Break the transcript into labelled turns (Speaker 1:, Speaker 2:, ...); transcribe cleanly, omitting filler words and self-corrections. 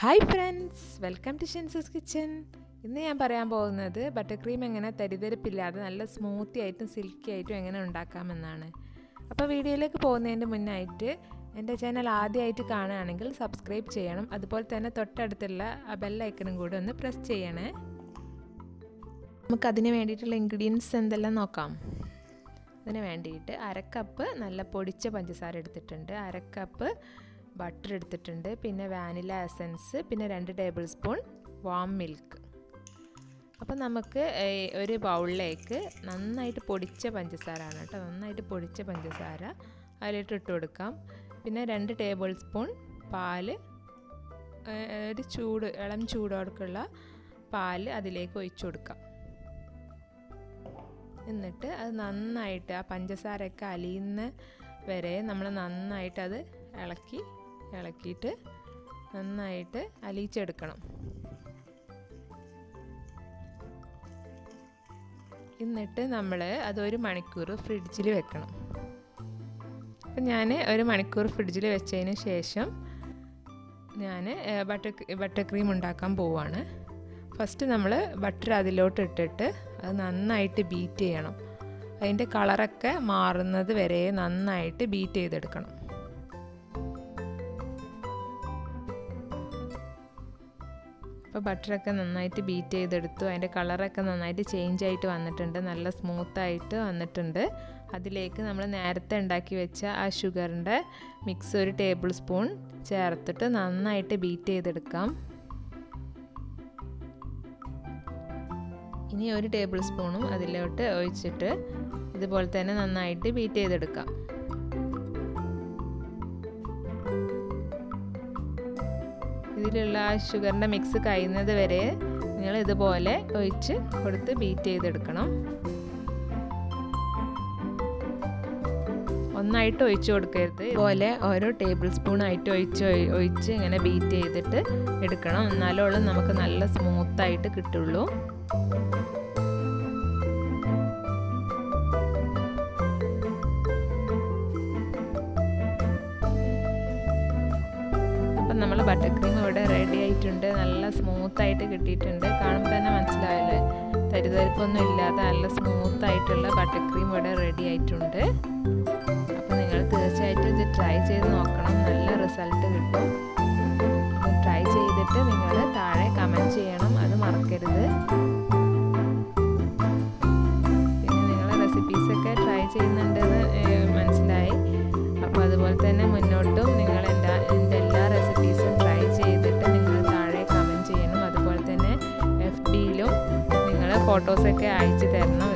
Speaker 1: Hi friends, welcome to Shinsa's kitchen. ഇന്ന് ഞാൻ പറയാൻ പോകുന്നത് ബട്ടർ ക്രീം എങ്ങനെ തരിതരിപ്പില്ലാതെ നല്ല സ്മൂത്തി ആയിട്ടും സിൽക്കി ആയിട്ടും എങ്ങനെ ഉണ്ടാക്കാമെന്നാണ്. അപ്പോൾ വീഡിയോയിലേക്ക് പോകുന്നതിൻ്റെ മുന്നായിട്ട് എൻ്റെ ചാനൽ ആദ്യമായിട്ട് കാണുകയാണെങ്കിൽ സബ്സ്ക്രൈബ് ചെയ്യണം. അതുപോലെ തന്നെ തൊട്ടടുത്തുള്ള ആ ബെൽ ഐക്കണും കൂടി ഒന്ന് പ്രസ് ചെയ്യണേ. നമുക്കതിന് വേണ്ടിയിട്ടുള്ള ഇൻഗ്രീഡിയൻസ് എന്തെല്ലാം നോക്കാം. അതിന് വേണ്ടിയിട്ട് 1/2 കപ്പ് നല്ല പൊടിച്ച പഞ്ചസാര എടുത്തിട്ടുണ്ട്, 1/2 കപ്പ് ബട്ടർ എടുത്തിട്ടുണ്ട്, പിന്നെ വാനില എസൻസ്, പിന്നെ 2 ടേബിൾ സ്പൂൺ വാം മിൽക്ക്. അപ്പോൾ നമുക്ക് ഒരു ബൗളിലേക്ക് നന്നായിട്ട് പൊടിച്ച പഞ്ചസാര ആണ് കേട്ടോ, നന്നായിട്ട് പൊടിച്ച പഞ്ചസാര അതിലിട്ട് ഇട്ട് കൊടുക്കാം. പിന്നെ 2 ടേബിൾ സ്പൂൺ പാല്, ഒരു ഇളം ചൂടോടുള്ള പാല് അതിലേക്ക് ഒഴിച്ചു കൊടുക്കാം. എന്നിട്ട് അത് നന്നായിട്ട് ആ പഞ്ചസാരയൊക്കെ അലിയുന്ന വരെ നമ്മൾ നന്നായിട്ട് അത് ഇളക്കിയിട്ട് നന്നായിട്ട് അലിയിച്ചെടുക്കണം. എന്നിട്ട് നമ്മൾ അത് 1 മണിക്കൂർ ഫ്രിഡ്ജിൽ വെക്കണം. അപ്പം ഞാൻ 1 മണിക്കൂർ ഫ്രിഡ്ജിൽ വെച്ചതിന് ശേഷം ഞാൻ ബട്ടർ ക്രീം ഉണ്ടാക്കാൻ പോവുകയാണ്. ഫസ്റ്റ് നമ്മൾ ബട്ടർ അതിലോട്ട് ഇട്ടിട്ട് അത് നന്നായിട്ട് ബീറ്റ് ചെയ്യണം. അതിൻ്റെ കളറൊക്കെ മാറുന്നത് വരെ നന്നായിട്ട് ബീറ്റ് ചെയ്തെടുക്കണം. അപ്പോൾ ബട്ടറൊക്കെ നന്നായിട്ട് ബീറ്റ് ചെയ്തെടുത്തു, അതിൻ്റെ കളറൊക്കെ നന്നായിട്ട് ചേഞ്ച് ആയിട്ട് വന്നിട്ടുണ്ട്, നല്ല സ്മൂത്തായിട്ട് വന്നിട്ടുണ്ട്. അതിലേക്ക് നമ്മൾ നേരത്തെ ഉണ്ടാക്കി വെച്ച ആ ഷുഗറിൻ്റെ മിക്സ് 1 ടേബിൾ സ്പൂൺ ചേർത്തിട്ട് നന്നായിട്ട് ബീറ്റ് ചെയ്തെടുക്കാം. ഇനി 1 ടേബിൾ സ്പൂണും അതിലോട്ട് ഒഴിച്ചിട്ട് ഇതുപോലെ തന്നെ നന്നായിട്ട് ബീറ്റ് ചെയ്തെടുക്കാം. ഇതിലുള്ള ആ ഷുഗറിൻ്റെ മിക്സ് കഴിയുന്നത് വരെ നിങ്ങൾ ഇതുപോലെ ഒഴിച്ച് കൊടുത്ത് ബീറ്റ് ചെയ്തെടുക്കണം. ഒന്നായിട്ട് ഒഴിച്ച് കൊടുക്കരുത്, ഇതുപോലെ ഓരോ ടേബിൾ സ്പൂൺ ആയിട്ട് ഒഴിച്ച് ഇങ്ങനെ ബീറ്റ് ചെയ്തിട്ട് എടുക്കണം. എന്നാലും നമുക്ക് നല്ല സ്മൂത്തായിട്ട് കിട്ടുള്ളൂ. അപ്പം നമ്മൾ ബട്ടർ ക്രീം ഇവിടെ റെഡി ആയിട്ടുണ്ട്, നല്ല സ്മൂത്തായിട്ട് കിട്ടിയിട്ടുണ്ട്. കാണുമ്പോൾ തന്നെ മനസ്സിലാവില്ലേ, തരിതരിപ്പൊന്നും ഇല്ലാതെ നല്ല സ്മൂത്തായിട്ടുള്ള ബട്ടർ ക്രീം ഇവിടെ റെഡി ആയിട്ടുണ്ട്. അപ്പോൾ നിങ്ങൾ തീർച്ചയായിട്ടും ഇത് ട്രൈ ചെയ്ത് നോക്കണം, നല്ല റിസൾട്ട് കിട്ടും. അപ്പോൾ ട്രൈ ചെയ്തിട്ട് നിങ്ങൾ താഴെ കമൻറ്റ് ചെയ്യണം, അത് മറക്കരുത്. പിന്നെ നിങ്ങൾ റെസിപ്പീസൊക്കെ ട്രൈ ചെയ്യുന്നുണ്ടെന്ന് മനസ്സിലായി. അപ്പോൾ അതുപോലെ തന്നെ മുന്നോട്ടും നിങ്ങൾ എൻ്റെ എല്ലാ റെസിപ്പീസും ട്രൈ ചെയ്തിട്ട് നിങ്ങൾ താഴെ കമൻറ്റ് ചെയ്യണം. അതുപോലെ തന്നെ FBയിലും നിങ്ങൾ ഫോട്ടോസൊക്കെ അയച്ചു തരണം.